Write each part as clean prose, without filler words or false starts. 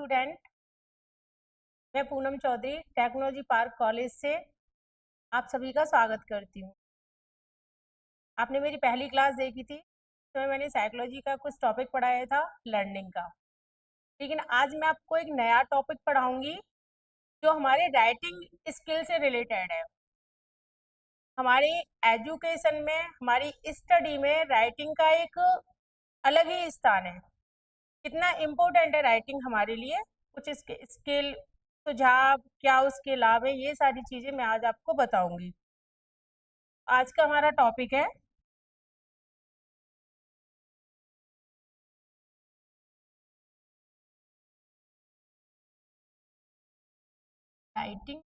Student, मैं Poonam Chaudhary technology park college से आप सभी का स्वागत करती हूँ। आपने मेरी पहली क्लास देखी थी, तो मैंने साइकोलॉजी का कुछ टॉपिक पढ़ाया था लर्निंग का। लेकिन आज मैं आपको एक नया टॉपिक पढ़ाऊंगी जो हमारे राइटिंग स्किल से रिलेटेड है। हमारे एजुकेशन में, हमारी स्टडी में राइटिंग का एक अलग ही स्थान है। कितना इम्पोर्टेंट है राइटिंग हमारे लिए, कुछ इसके स्किल, सुझाव, क्या उसके लाभ है, ये सारी चीजें मैं आज आपको बताऊंगी। आज का हमारा टॉपिक है राइटिंग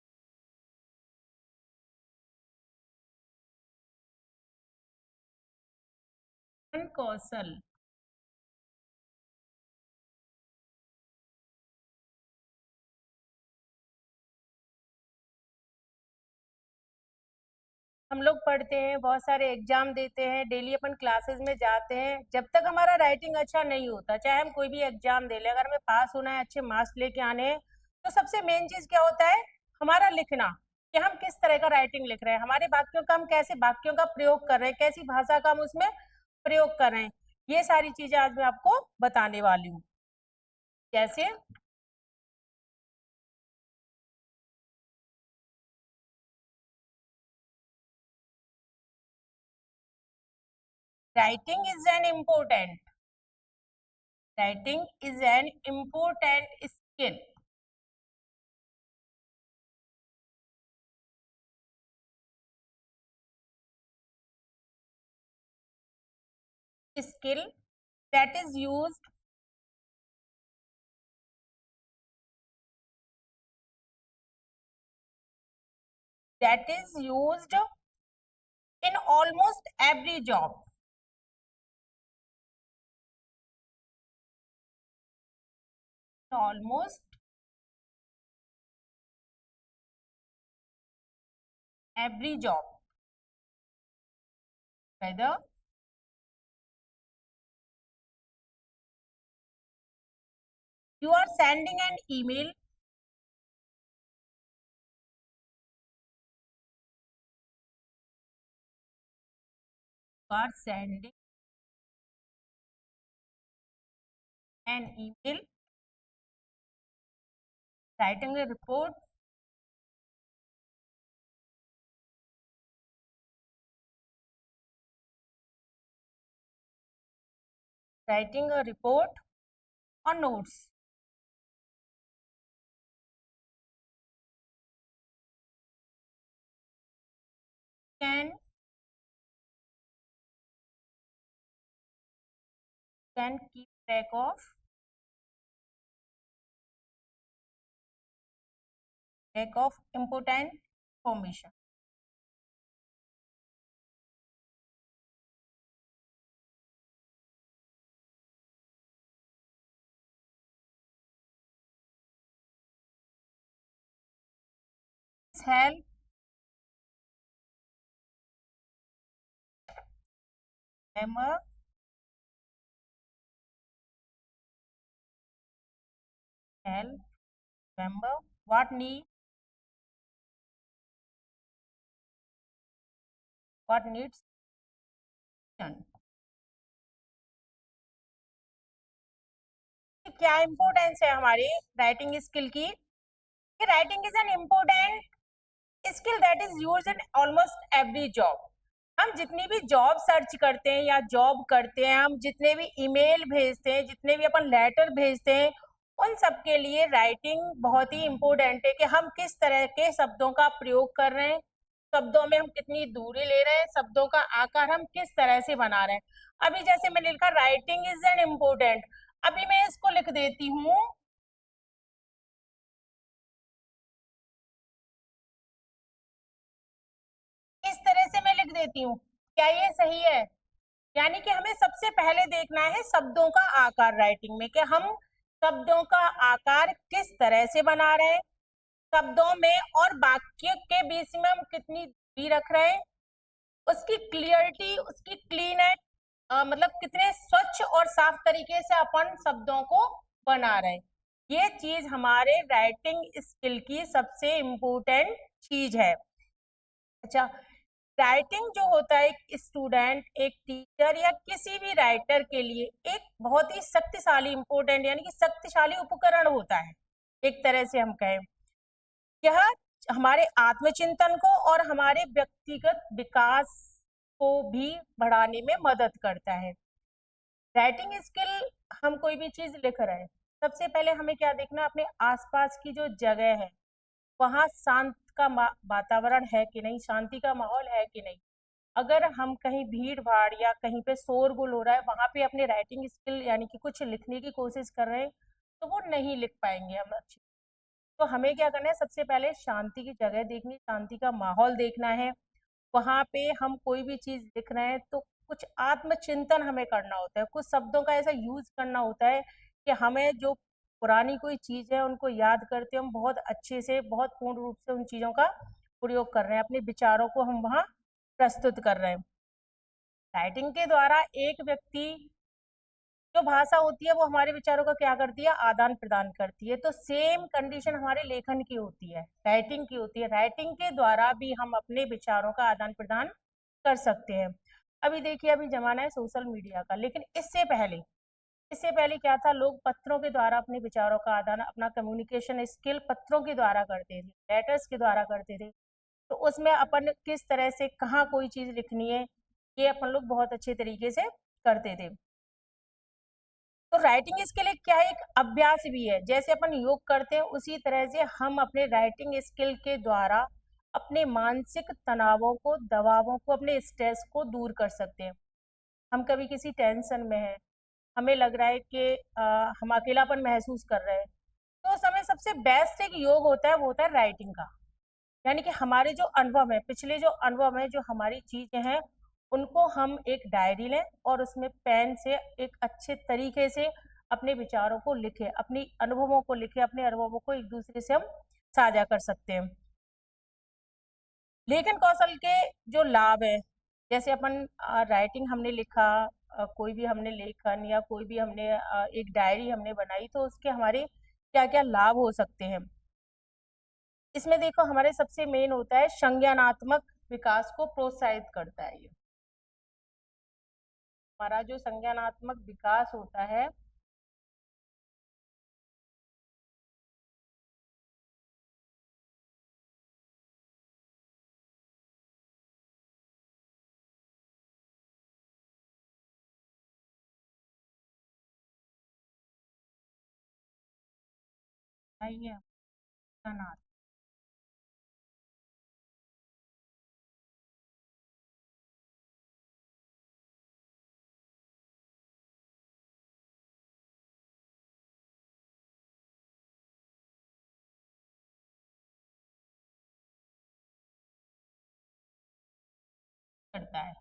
कौशल। हम लोग पढ़ते हैं, बहुत सारे एग्जाम देते हैं, डेली अपन क्लासेस में जाते हैं। जब तक हमारा राइटिंग अच्छा नहीं होता, चाहे हम कोई भी एग्जाम दे ले, अगर हमें पास होना है, अच्छे मार्क्स लेके आने हैं, तो सबसे मेन चीज क्या होता है? हमारा लिखना, कि हम किस तरह का राइटिंग लिख रहे हैं, हमारे वाक्यों का हम कैसे वाक्यों का प्रयोग कर रहे हैं, कैसी भाषा का हम उसमें प्रयोग कर रहे हैं। ये सारी चीजें आज मैं आपको बताने वाली हूँ। कैसे? Writing is an important writing is an important skill. Skill that is used in almost every job. Almost every job. Whether you are sending an email, writing a report, writing a report or notes. Can keep track of important information. Help remember what needs done. क्या importance है हमारी writing skill की? Writing is an important skill that is used in almost every job. हम जितनी भी job search करते हैं या जॉब करते हैं, हम जितने भी ईमेल भेजते हैं, जितने भी अपन लेटर भेजते हैं, उन सब के लिए राइटिंग बहुत ही इम्पोर्टेंट है कि हम किस तरह के शब्दों का प्रयोग कर रहे हैं, शब्दों में हम कितनी दूरी ले रहे हैं, शब्दों का आकार हम किस तरह से बना रहे हैं। अभी जैसे मैंने लिखा राइटिंग इज एन इम्पोर्टेंट, अभी मैं इसको लिख देती हूँ इस तरह से, मैं लिख देती हूँ, क्या ये सही है? यानी कि हमें सबसे पहले देखना है शब्दों का आकार राइटिंग में, कि हम शब्दों का आकार किस तरह से बना रहे हैं, शब्दों में और वाक्य के बीच में हम कितनी दूरी रख रहे हैं, उसकी क्लियरिटी, उसकी क्लीनेस, मतलब कितने स्वच्छ और साफ तरीके से अपन शब्दों को बना रहे हैं। ये चीज हमारे राइटिंग स्किल की सबसे इम्पोर्टेंट चीज है। अच्छा, राइटिंग जो होता है एक स्टूडेंट, एक टीचर या किसी भी राइटर के लिए एक बहुत ही शक्तिशाली इम्पोर्टेंट यानी कि शक्तिशाली उपकरण होता है, एक तरह से हम कहें। यह हमारे आत्मचिंतन को और हमारे व्यक्तिगत विकास को भी बढ़ाने में मदद करता है। राइटिंग स्किल, हम कोई भी चीज लिख रहे हैं, सबसे पहले हमें क्या देखना, अपने आसपास की जो जगह है वहाँ शांत का वातावरण है कि नहीं, शांति का माहौल है कि नहीं। अगर हम कहीं भीड़ भाड़ या कहीं पे शोरगुल हो रहा है वहां पे अपने राइटिंग स्किल यानी कि कुछ लिखने की कोशिश कर रहे हैं तो वो नहीं लिख पाएंगे हम अच्छे। तो हमें क्या करना है, सबसे पहले शांति की जगह देखनी, शांति का माहौल देखना है। वहां पे हम कोई भी चीज लिख रहे हैं तो कुछ आत्मचिंतन हमें करना होता है, कुछ शब्दों का ऐसा यूज करना होता है कि हमें जो पुरानी कोई चीज है उनको याद करते हम बहुत अच्छे से, बहुत पूर्ण रूप से उन चीजों का प्रयोग कर रहे हैं, अपने विचारों को हम वहाँ प्रस्तुत कर रहे हैं। राइटिंग के द्वारा एक व्यक्ति, जो भाषा होती है वो हमारे विचारों का क्या करती है, आदान प्रदान करती है। तो सेम कंडीशन हमारे लेखन की होती है, राइटिंग की होती है। राइटिंग के द्वारा भी हम अपने विचारों का आदान प्रदान कर सकते हैं। अभी देखिए, अभी जमाना है सोशल मीडिया का, लेकिन इससे पहले क्या था, लोग पत्रों के द्वारा अपने विचारों का आदान, अपना कम्युनिकेशन स्किल पत्रों के द्वारा करते थे, लेटर्स के द्वारा करते थे। तो उसमें अपन किस तरह से कहाँ कोई चीज लिखनी है, ये अपन लोग बहुत अच्छे तरीके से करते थे। तो राइटिंग स्किल एक क्या है, एक अभ्यास भी है। जैसे अपन योग करते हैं उसी तरह से हम अपने राइटिंग स्किल के द्वारा अपने मानसिक तनावों को, दबावों को, अपने स्ट्रेस को दूर कर सकते हैं। हम कभी किसी टेंशन में हैं, हमें लग रहा है कि हम अकेलापन महसूस कर रहे हैं, तो उस समय सबसे बेस्ट एक योग होता है, वो होता है राइटिंग का। यानी कि हमारे जो अनुभव है, पिछले जो अनुभव है, जो हमारी चीजें हैं, उनको हम एक डायरी लें और उसमें पेन से एक अच्छे तरीके से अपने विचारों को लिखें, अपनी अनुभवों को लिखें, अपने अनुभवों को एक दूसरे से हम साझा कर सकते हैं। लेखन कौशल के जो लाभ है, जैसे अपन राइटिंग हमने लिखा, कोई भी हमने लेखन या कोई भी हमने एक डायरी हमने बनाई, तो उसके हमारे क्या क्या लाभ हो सकते हैं। इसमें देखो, हमारे सबसे मेन होता है संज्ञानात्मक विकास को प्रोत्साहित करता है। ये हमारा जो संज्ञानात्मक विकास होता है, ये संज्ञानात्मक करता है,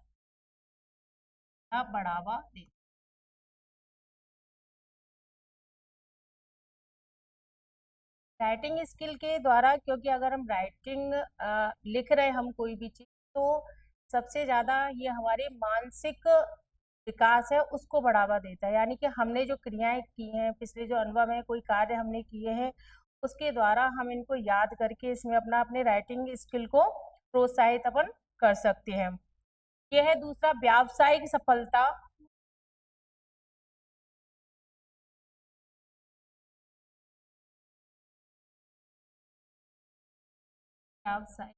बढ़ावा देता है राइटिंग स्किल के द्वारा। क्योंकि अगर हम राइटिंग लिख रहे हैं हम कोई भी चीज, तो सबसे ज्यादा ये हमारे मानसिक विकास है उसको बढ़ावा देता है। यानी कि हमने जो क्रियाएं की हैं, पिछले जो अनुभव है, कोई कार्य हमने किए हैं, उसके द्वारा हम इनको याद करके इसमें अपना अपने राइटिंग स्किल को प्रोत्साहित अपन कर सकते हैं। यह है दूसरा, व्यावसायिक सफलता। व्यावसायिक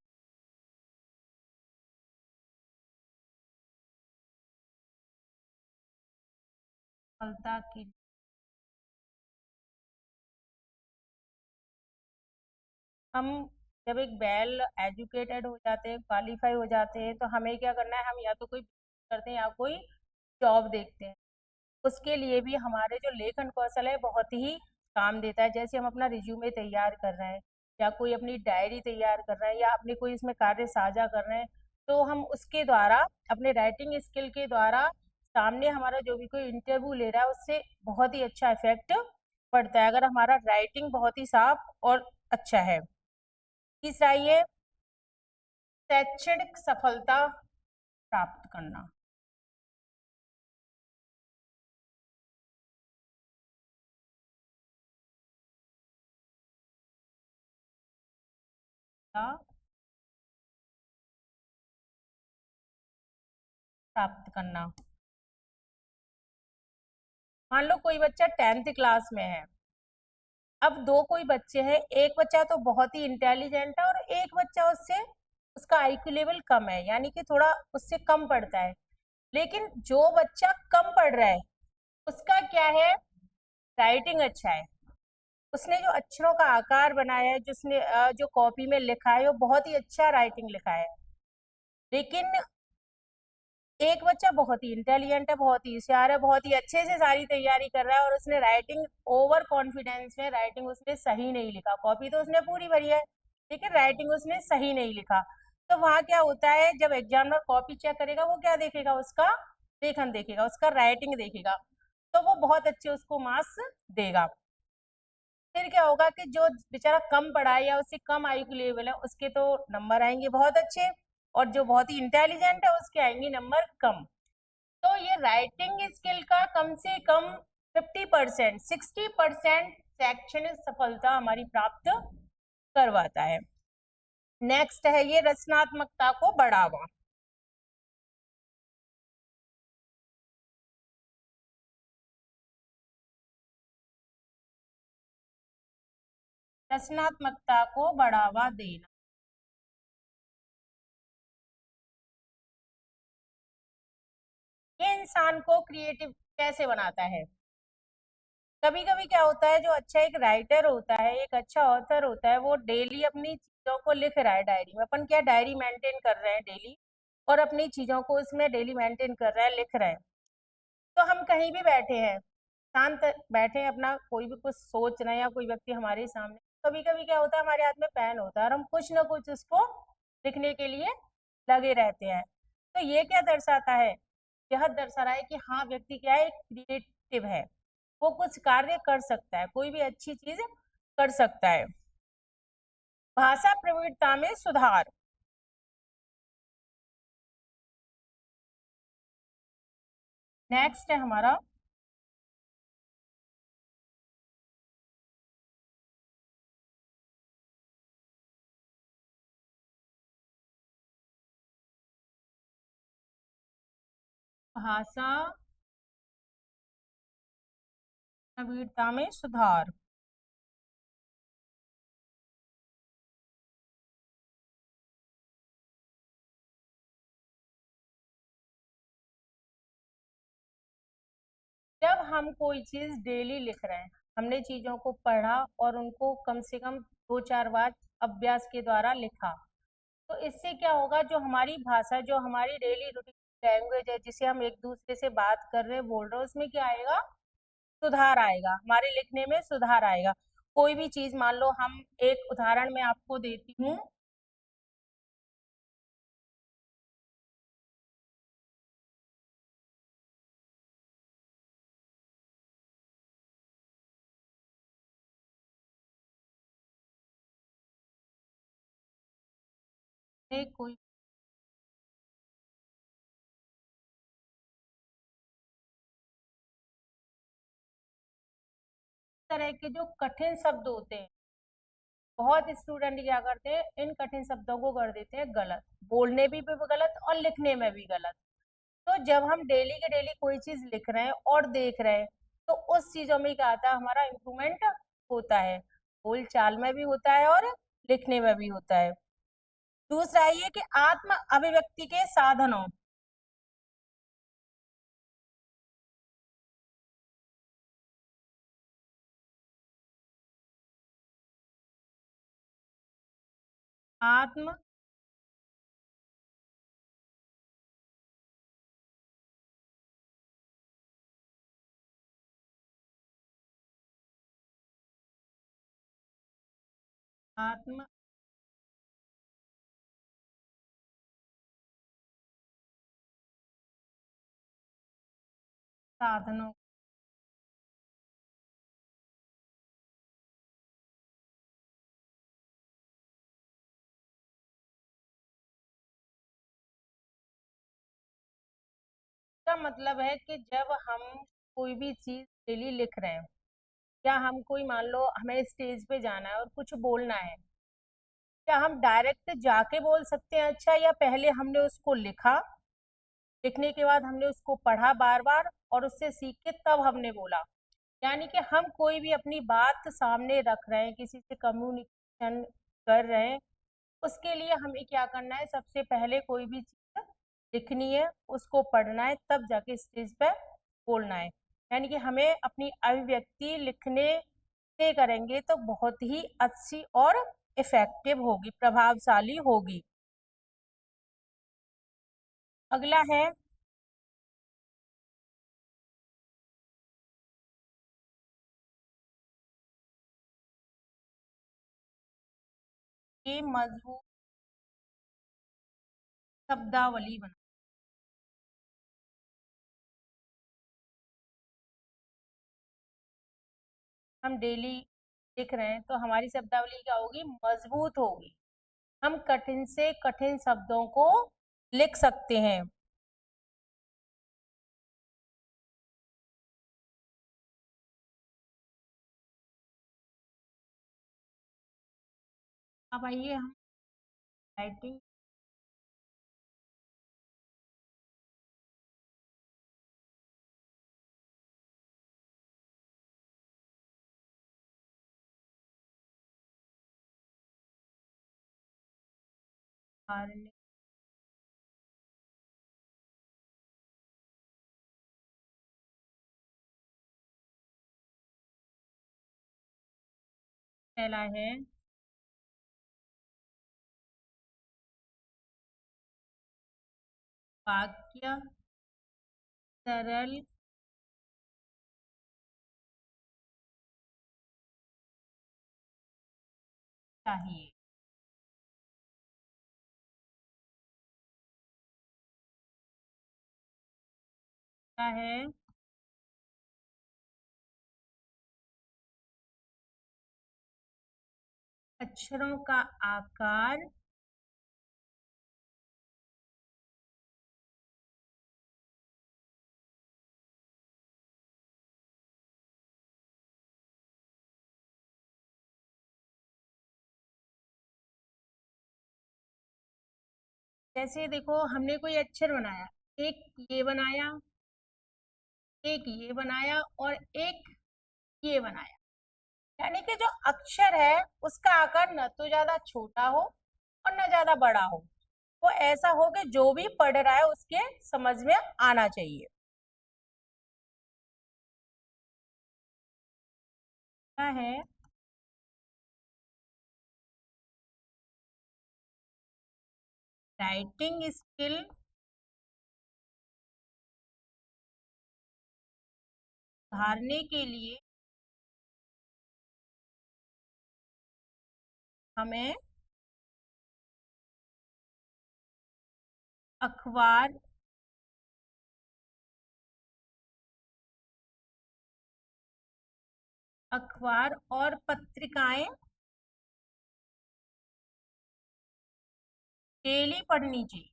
सफलता की, हम जब एक वेल एजुकेटेड हो जाते हैं, क्वालिफाई हो जाते हैं, तो हमें क्या करना है, हम या तो कोई business करते हैं या कोई जॉब देखते हैं। उसके लिए भी हमारे जो लेखन कौशल है बहुत ही काम देता है। जैसे हम अपना रिज्यूमे तैयार कर रहे हैं या कोई अपनी डायरी तैयार कर रहे हैं या अपने कोई इसमें कार्य साझा कर रहे हैं, तो हम उसके द्वारा, अपने राइटिंग स्किल के द्वारा, सामने हमारा जो भी कोई इंटरव्यू ले रहा है उससे बहुत ही अच्छा इफेक्ट पड़ता है, अगर हमारा राइटिंग बहुत ही साफ और अच्छा है। तीसरा ये, शैक्षणिक सफलता प्राप्त करना। प्राप्त करना। मान लो कोई बच्चा 10th क्लास में है। अब दो कोई बच्चे हैं, एक बच्चा तो बहुत ही इंटेलिजेंट है और एक बच्चा उससे, उसका आईक्यू लेवल कम है, यानी कि थोड़ा उससे कम पढ़ता है। लेकिन जो बच्चा कम पढ़ रहा है उसका क्या है, राइटिंग अच्छा है। उसने जो अक्षरों का आकार बनाया है, जिसने जो कॉपी में लिखा है वो बहुत ही अच्छा राइटिंग लिखा है। लेकिन एक बच्चा बहुत ही इंटेलिजेंट है, बहुत ही होशियार है, बहुत ही अच्छे से सारी तैयारी कर रहा है और उसने राइटिंग, ओवर कॉन्फिडेंस में राइटिंग उसने सही नहीं लिखा। कॉपी तो उसने पूरी भरी है लेकिन राइटिंग उसने सही नहीं लिखा। तो वहां क्या होता है, जब एग्जामिनर कॉपी चेक करेगा वो क्या देखेगा, उसका लेखन देखेगा, उसका राइटिंग देखेगा, तो वो बहुत अच्छे उसको मार्क्स देगा। फिर क्या होगा कि जो बेचारा कम पढ़ा है या उससे कम आईक्यू लेवल है उसके तो नंबर आएंगे बहुत अच्छे, और जो बहुत ही इंटेलिजेंट है उसके आएंगे नंबर कम। तो ये राइटिंग स्किल का कम से कम 50%, 60% शैक्षणिक सफलता हमारी प्राप्त करवाता है। नेक्स्ट है ये रचनात्मकता को बढ़ावा। रचनात्मकता को बढ़ावा देना, ये इंसान को क्रिएटिव कैसे बनाता है। कभी कभी क्या होता है, जो अच्छा एक राइटर होता है, एक अच्छा ऑथर होता है, वो डेली अपनी चीजों को लिख रहा है डायरी में। अपन क्या डायरी मेंटेन कर रहे हैं डेली, और अपनी चीजों को उसमें डेली मेंटेन कर रहा है, लिख रहा है। तो हम कहीं भी बैठे हैं, शांत बैठे हैं, अपना कोई भी कुछ सोच रहे हैं या कोई व्यक्ति हमारे सामने, कभी कभी क्या होता है हमारे हाथ में पेन होता है और हम कुछ ना कुछ उसको लिखने के लिए लगे रहते हैं। तो ये क्या दर्शाता है, यह दर्शा रहा है कि हाँ, व्यक्ति क्या है, क्रिएटिव है, वो कुछ कार्य कर सकता है, कोई भी अच्छी चीज कर सकता है। भाषा प्रविणता में सुधार। नेक्स्ट है हमारा भाषा प्रविणता में सुधार। जब हम कोई चीज डेली लिख रहे हैं, हमने चीजों को पढ़ा और उनको कम से कम 2-4 बार अभ्यास के द्वारा लिखा, तो इससे क्या होगा, जो हमारी भाषा, जो हमारी डेली रूटीन लैंग्वेज है, जिसे हम एक दूसरे से बात कर रहे हैं, बोल रहे हैं, उसमें क्या आएगा, सुधार आएगा, हमारे लिखने में सुधार आएगा। कोई भी चीज, मान लो हम, एक उदाहरण मैं आपको देती हूँ। कोई तरह के जो कठिन शब्द होते हैं, बहुत स्टूडेंट क्या करते हैं, इन कठिन शब्दों को कर देते हैं गलत, बोलने भी गलत और लिखने में भी गलत। तो जब हम डेली के डेली कोई चीज लिख रहे हैं और देख रहे हैं, तो उस चीजों में क्या आता है, हमारा इम्प्रूवमेंट होता है, बोल चाल में भी होता है और लिखने में भी होता है। दूसरा ये कि आत्म अभिव्यक्ति के साधनों। आत्म आत्म साधनों का मतलब है कि जब हम कोई भी चीज डेली लिख रहे हैं, या हम कोई, मान लो हमें स्टेज पे जाना है और कुछ बोलना है, क्या हम डायरेक्ट जाके बोल सकते हैं अच्छा, या पहले हमने उसको लिखा, लिखने के बाद हमने उसको पढ़ा बार बार और उससे सीख के तब हमने बोला? यानी कि हम कोई भी अपनी बात सामने रख रहे हैं, किसी से कम्युनिकेशन कर रहे हैं, उसके लिए हमें क्या करना है? सबसे पहले कोई भी चीज़ लिखनी है, उसको पढ़ना है, तब जाके स्टेज पे बोलना है। यानी कि हमें अपनी अभिव्यक्ति लिखने से करेंगे तो बहुत ही अच्छी और इफेक्टिव होगी, प्रभावशाली होगी। अगला है कि मजबूत शब्दावली बना। हम डेली लिख रहे हैं तो हमारी शब्दावली क्या होगी? मजबूत होगी। हम कठिन से कठिन शब्दों को लिख सकते हैं। अब आइए हम राइटिंग। पहला है वाक्य सरल चाहिए। क्या है? अक्षरों का आकार जैसे देखो, हमने कोई अक्षर बनाया, एक ये बनाया, एक ये बनाया और एक ये बनाया। यानी कि जो अक्षर है उसका आकार न तो ज्यादा छोटा हो और न ज्यादा बड़ा हो, वो ऐसा हो कि जो भी पढ़ रहा है उसके समझ में आना चाहिए। क्या है? राइटिंग स्किल सुधारने के लिए हमें अखबार अखबार और पत्रिकाएं डेली पढ़नी चाहिए।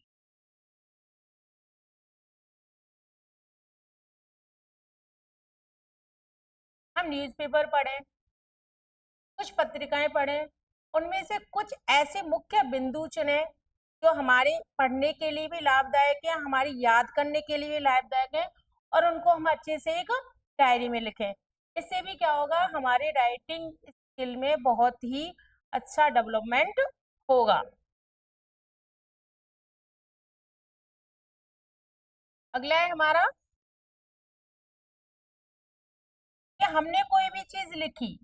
हम न्यूज़पेपर पढ़ें, कुछ पत्रिकाएं पढ़ें, उनमें से कुछ ऐसे मुख्य बिंदु चुनें जो हमारे पढ़ने के लिए भी लाभदायक है, हमारी याद करने के लिए भी लाभदायक है, और उनको हम अच्छे से एक डायरी में लिखें। इससे भी क्या होगा? हमारे राइटिंग स्किल में बहुत ही अच्छा डेवलपमेंट होगा। अगला है हमारा कि हमने कोई भी चीज लिखी,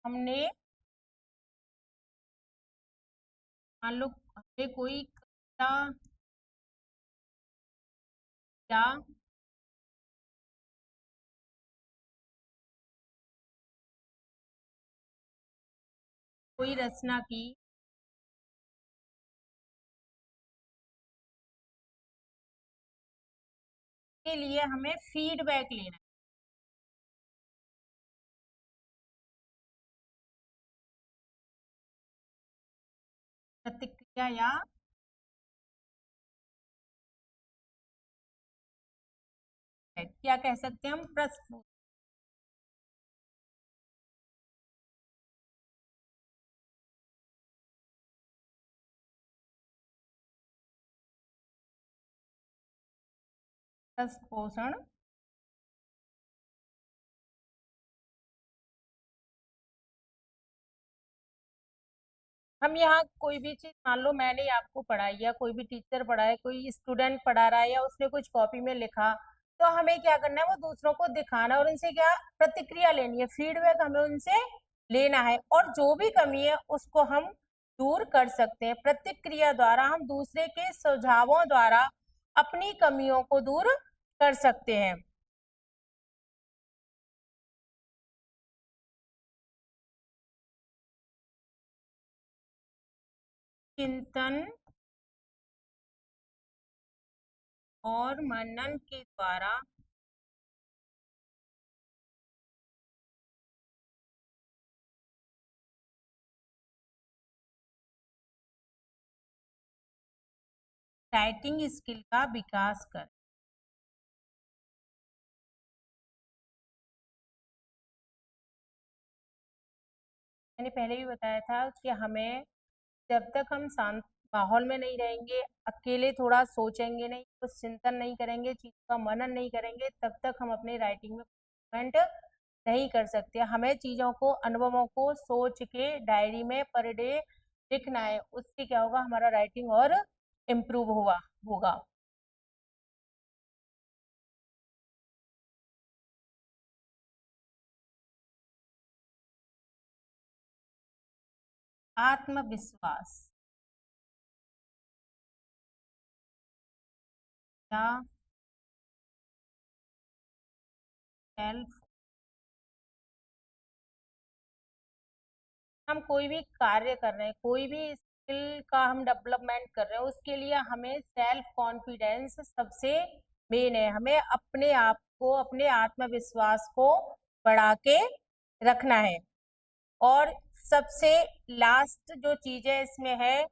हमने मान लो हमने कोई कविता या कोई रचना की, के लिए हमें फीडबैक लेना है। प्रतिक्रिया या क्या कह सकते हैं हम? प्रश्न। प्लस पोषण, हम यहाँ कोई भी चीज, मान लो मैंने आपको पढ़ाई या कोई भी टीचर पढ़ाए, कोई स्टूडेंट पढ़ा रहा है या उसने कुछ कॉपी में लिखा, तो हमें क्या करना है, वो दूसरों को दिखाना और उनसे क्या प्रतिक्रिया लेनी है, फीडबैक हमें उनसे लेना है, और जो भी कमी है उसको हम दूर कर सकते हैं। प्रतिक्रिया द्वारा हम दूसरे के सुझावों द्वारा अपनी कमियों को दूर कर सकते हैं। चिंतन और मनन के द्वारा राइटिंग स्किल का विकास कर। मैंने पहले भी बताया था कि हमें, जब तक हम शांत माहौल में नहीं रहेंगे, अकेले थोड़ा सोचेंगे नहीं, कुछ चिंतन नहीं करेंगे, चीज का मनन नहीं करेंगे, तब तक हम अपनी राइटिंग में इम्प्रूवमेंट नहीं कर सकते। हमें चीजों को, अनुभवों को सोच के डायरी में पर डे लिखना है, उससे क्या होगा, हमारा राइटिंग और इम्प्रूव होगा। आत्मविश्वास या सेल्फ, हम कोई भी कार्य कर रहे हैं, कोई भी स्किल का हम डेवलपमेंट कर रहे हैं, उसके लिए हमें सेल्फ कॉन्फिडेंस सबसे मेन है। हमें अपने आप को, अपने आत्मविश्वास को बढ़ा के रखना है। और सबसे लास्ट जो चीज है इसमें है,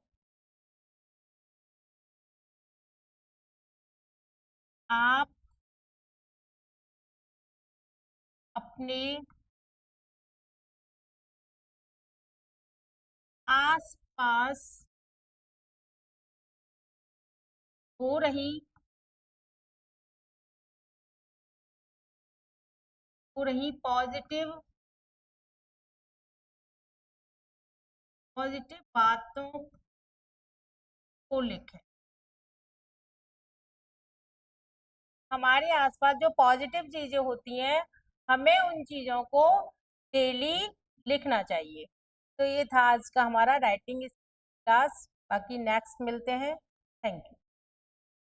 आप अपने आसपास हो रही पॉजिटिव पॉजिटिव बातों को लिखें। हमारे आसपास जो पॉजिटिव चीजें होती हैं, हमें उन चीजों को डेली लिखना चाहिए। तो ये था आज का हमारा राइटिंग क्लास। बाकी नेक्स्ट मिलते हैं। Thank you.